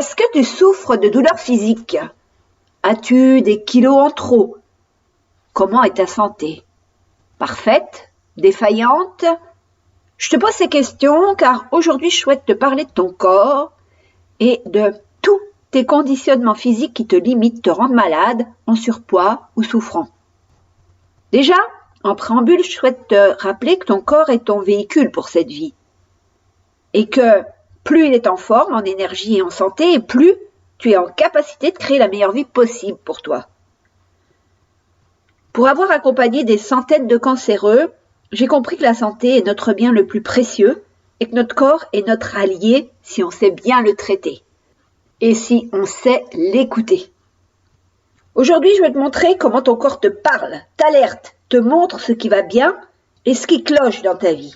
Est-ce que tu souffres de douleurs physiques? As-tu des kilos en trop? Comment est ta santé? Parfaite? Défaillante? Je te pose ces questions car aujourd'hui je souhaite te parler de ton corps et de tous tes conditionnements physiques qui te limitent, te rendent malade, en surpoids ou souffrant. Déjà, en préambule, je souhaite te rappeler que ton corps est ton véhicule pour cette vie et que plus il est en forme, en énergie et en santé, et plus tu es en capacité de créer la meilleure vie possible pour toi. Pour avoir accompagné des centaines de cancéreux, j'ai compris que la santé est notre bien le plus précieux et que notre corps est notre allié si on sait bien le traiter et si on sait l'écouter. Aujourd'hui, je vais te montrer comment ton corps te parle, t'alerte, te montre ce qui va bien et ce qui cloche dans ta vie.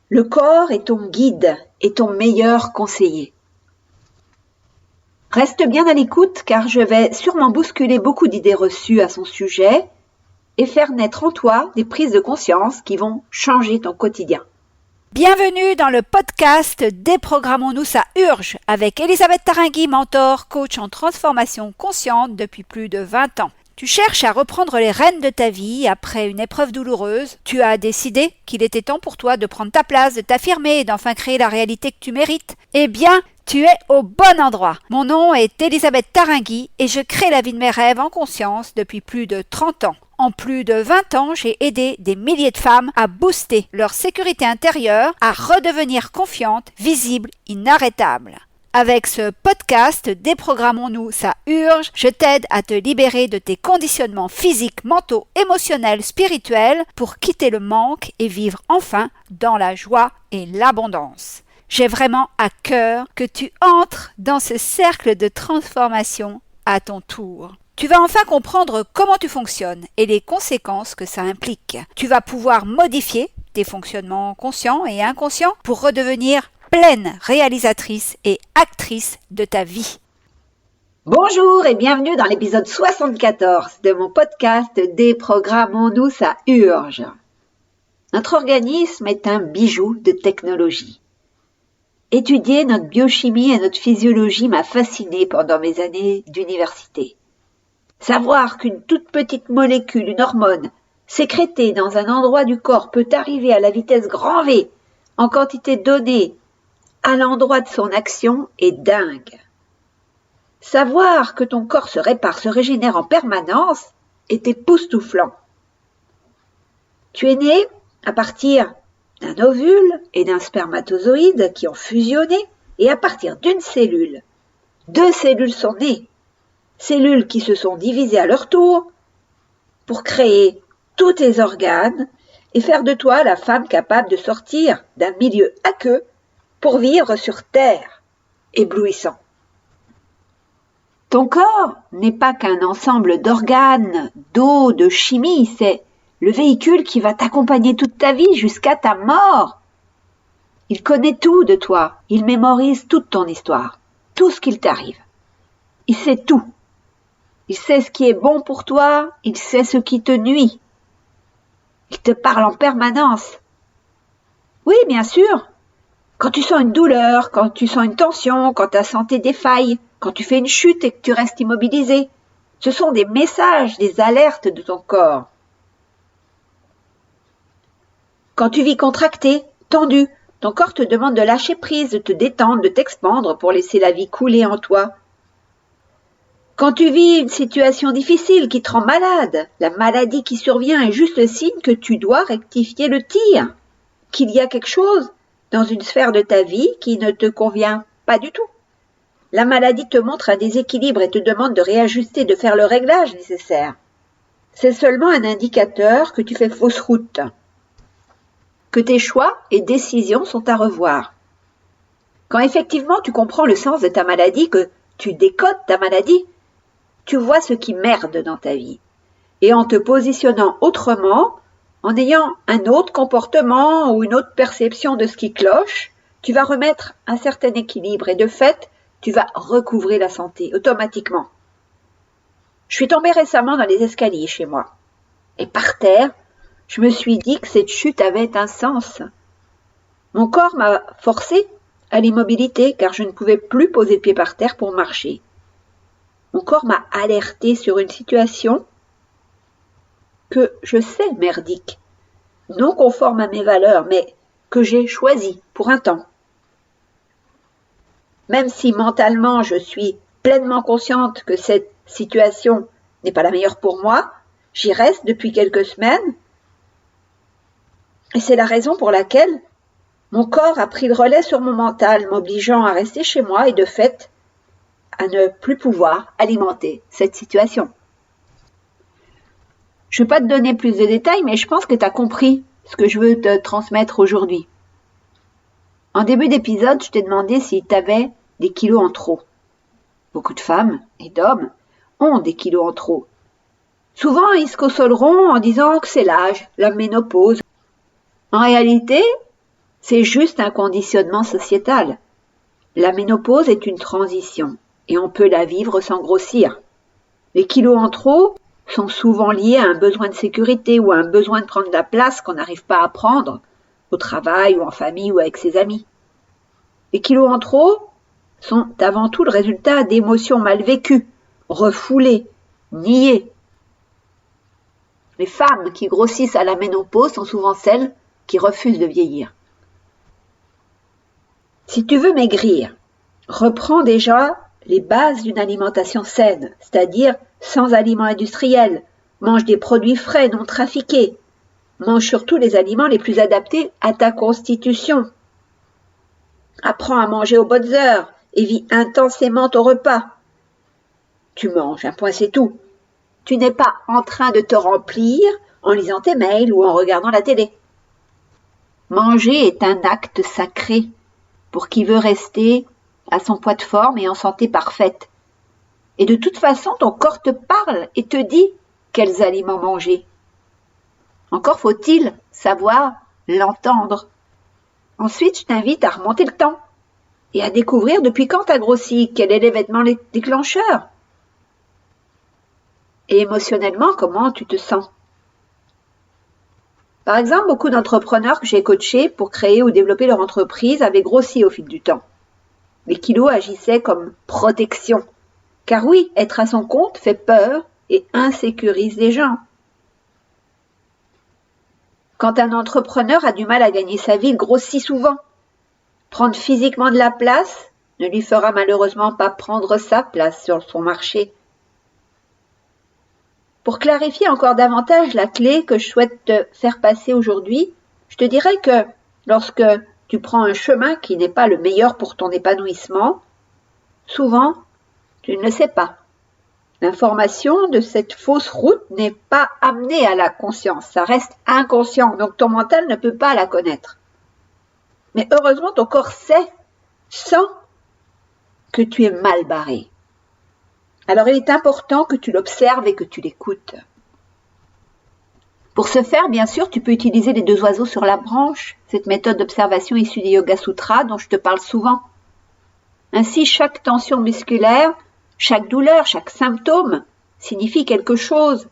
Le corps est ton guide et ton meilleur conseiller. Reste bien à l'écoute car je vais sûrement bousculer beaucoup d'idées reçues à son sujet et faire naître en toi des prises de conscience qui vont changer ton quotidien. Bienvenue dans le podcast Déprogrammons-nous, ça urge avec Elisabeth Taringui, mentor, coach en transformation consciente depuis plus de 20 ans. Tu cherches à reprendre les rênes de ta vie après une épreuve douloureuse. Tu as décidé qu'il était temps pour toi de prendre ta place, de t'affirmer et d'enfin créer la réalité que tu mérites. Eh bien, tu es au bon endroit. Mon nom est Elisabeth Taringui et je crée la vie de mes rêves en conscience depuis plus de 30 ans. En plus de 20 ans, j'ai aidé des milliers de femmes à booster leur sécurité intérieure, à redevenir confiantes, visibles, inarrêtables. Avec ce podcast, Déprogrammons-nous, ça urge, je t'aide à te libérer de tes conditionnements physiques, mentaux, émotionnels, spirituels pour quitter le manque et vivre enfin dans la joie et l'abondance. J'ai vraiment à cœur que tu entres dans ce cercle de transformation à ton tour. Tu vas enfin comprendre comment tu fonctionnes et les conséquences que ça implique. Tu vas pouvoir modifier tes fonctionnements conscients et inconscients pour redevenir pleine réalisatrice et actrice de ta vie. Bonjour et bienvenue dans l'épisode 74 de mon podcast Déprogrammons-nous, ça urge. Notre organisme est un bijou de technologie. Étudier notre biochimie et notre physiologie m'a fascinée pendant mes années d'université. Savoir qu'une toute petite molécule, une hormone, sécrétée dans un endroit du corps peut arriver à la vitesse grand V, en quantité donnée, à l'endroit de son action est dingue. Savoir que ton corps se répare, se régénère en permanence est époustouflant. Tu es né à partir d'un ovule et d'un spermatozoïde qui ont fusionné et à partir d'une cellule. 2 cellules sont nées, cellules qui se sont divisées à leur tour pour créer tous tes organes et faire de toi la femme capable de sortir d'un milieu aqueux pour vivre sur Terre, éblouissant. Ton corps n'est pas qu'un ensemble d'organes, d'eau, de chimie, c'est le véhicule qui va t'accompagner toute ta vie jusqu'à ta mort. Il connaît tout de toi, il mémorise toute ton histoire, tout ce qu'il t'arrive. Il sait tout. Il sait ce qui est bon pour toi, il sait ce qui te nuit. Il te parle en permanence. Oui, bien sûr. Quand tu sens une douleur, quand tu sens une tension, quand ta santé défaille, quand tu fais une chute et que tu restes immobilisé, ce sont des messages, des alertes de ton corps. Quand tu vis contracté, tendu, ton corps te demande de lâcher prise, de te détendre, de t'expandre pour laisser la vie couler en toi. Quand tu vis une situation difficile qui te rend malade, la maladie qui survient est juste le signe que tu dois rectifier le tir, qu'il y a quelque chose dans une sphère de ta vie qui ne te convient pas du tout. La maladie te montre un déséquilibre et te demande de réajuster, de faire le réglage nécessaire. C'est seulement un indicateur que tu fais fausse route, que tes choix et décisions sont à revoir. Quand effectivement tu comprends le sens de ta maladie, que tu décodes ta maladie, tu vois ce qui merde dans ta vie. Et en te positionnant autrement, en ayant un autre comportement ou une autre perception de ce qui cloche, tu vas remettre un certain équilibre et de fait, tu vas recouvrer la santé automatiquement. Je suis tombée récemment dans les escaliers chez moi. Et par terre, je me suis dit que cette chute avait un sens. Mon corps m'a forcé à l'immobilité car je ne pouvais plus poser le pied par terre pour marcher. Mon corps m'a alerté sur une situation que je sais merdique, non conforme à mes valeurs, mais que j'ai choisie pour un temps. Même si mentalement je suis pleinement consciente que cette situation n'est pas la meilleure pour moi, j'y reste depuis quelques semaines et c'est la raison pour laquelle mon corps a pris le relais sur mon mental, m'obligeant à rester chez moi et de fait à ne plus pouvoir alimenter cette situation. Je ne vais pas te donner plus de détails, mais je pense que tu as compris ce que je veux te transmettre aujourd'hui. En début d'épisode, je t'ai demandé si tu avais des kilos en trop. Beaucoup de femmes et d'hommes ont des kilos en trop. Souvent, ils se consoleront en disant que c'est l'âge, la ménopause. En réalité, c'est juste un conditionnement sociétal. La ménopause est une transition et on peut la vivre sans grossir. Les kilos en trop sont souvent liés à un besoin de sécurité ou à un besoin de prendre la place qu'on n'arrive pas à prendre au travail ou en famille ou avec ses amis. Les kilos en trop sont avant tout le résultat d'émotions mal vécues, refoulées, niées. Les femmes qui grossissent à la ménopause sont souvent celles qui refusent de vieillir. Si tu veux maigrir, reprends déjà les bases d'une alimentation saine, c'est-à-dire sans aliments industriels. Mange des produits frais, non trafiqués. Mange surtout les aliments les plus adaptés à ta constitution. Apprends à manger aux bonnes heures et vis intensément ton repas. Tu manges, un point c'est tout. Tu n'es pas en train de te remplir en lisant tes mails ou en regardant la télé. Manger est un acte sacré pour qui veut rester à son poids de forme et en santé parfaite. Et de toute façon, ton corps te parle et te dit quels aliments manger. Encore faut-il savoir l'entendre. Ensuite, je t'invite à remonter le temps et à découvrir depuis quand tu as grossi, quel est l'événement déclencheur. Et émotionnellement, comment tu te sens. Par exemple, beaucoup d'entrepreneurs que j'ai coachés pour créer ou développer leur entreprise avaient grossi au fil du temps. Les kilos agissaient comme protection. Car oui, être à son compte fait peur et insécurise les gens. Quand un entrepreneur a du mal à gagner sa vie, il grossit souvent. Prendre physiquement de la place ne lui fera malheureusement pas prendre sa place sur son marché. Pour clarifier encore davantage la clé que je souhaite te faire passer aujourd'hui, je te dirais que lorsque tu prends un chemin qui n'est pas le meilleur pour ton épanouissement, souvent, tu ne le sais pas. L'information de cette fausse route n'est pas amenée à la conscience, ça reste inconscient, donc ton mental ne peut pas la connaître. Mais heureusement, ton corps sent que tu es mal barré. Alors il est important que tu l'observes et que tu l'écoutes. Pour ce faire, bien sûr, tu peux utiliser les 2 oiseaux sur la branche, cette méthode d'observation issue des Yoga Sutras dont je te parle souvent. Ainsi, chaque tension musculaire, chaque douleur, chaque symptôme signifie quelque chose.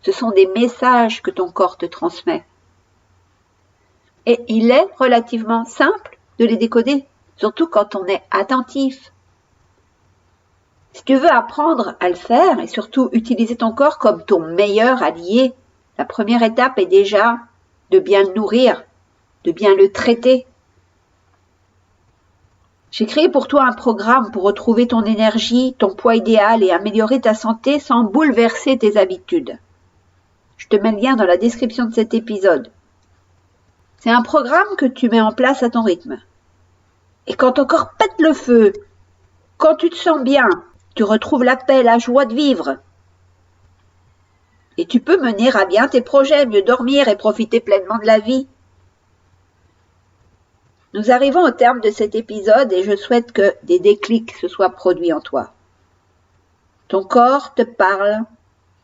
Ce sont des messages que ton corps te transmet. Et il est relativement simple de les décoder, surtout quand on est attentif. Si tu veux apprendre à le faire et surtout utiliser ton corps comme ton meilleur allié, la première étape est déjà de bien le nourrir, de bien le traiter. J'ai créé pour toi un programme pour retrouver ton énergie, ton poids idéal et améliorer ta santé sans bouleverser tes habitudes. Je te mets le lien dans la description de cet épisode. C'est un programme que tu mets en place à ton rythme. Et quand ton corps pète le feu, quand tu te sens bien, tu retrouves la paix, la joie de vivre. Et tu peux mener à bien tes projets, mieux dormir et profiter pleinement de la vie. Nous arrivons au terme de cet épisode et je souhaite que des déclics se soient produits en toi. Ton corps te parle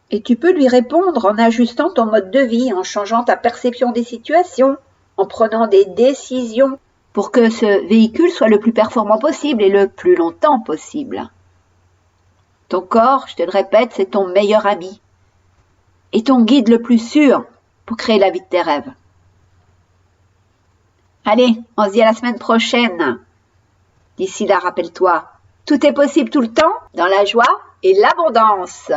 et tu peux lui répondre en ajustant ton mode de vie, en changeant ta perception des situations, en prenant des décisions pour que ce véhicule soit le plus performant possible et le plus longtemps possible. Ton corps, je te le répète, c'est ton meilleur ami et ton guide le plus sûr pour créer la vie de tes rêves. Allez, on se dit à la semaine prochaine. D'ici là, rappelle-toi, tout est possible tout le temps, dans la joie et l'abondance.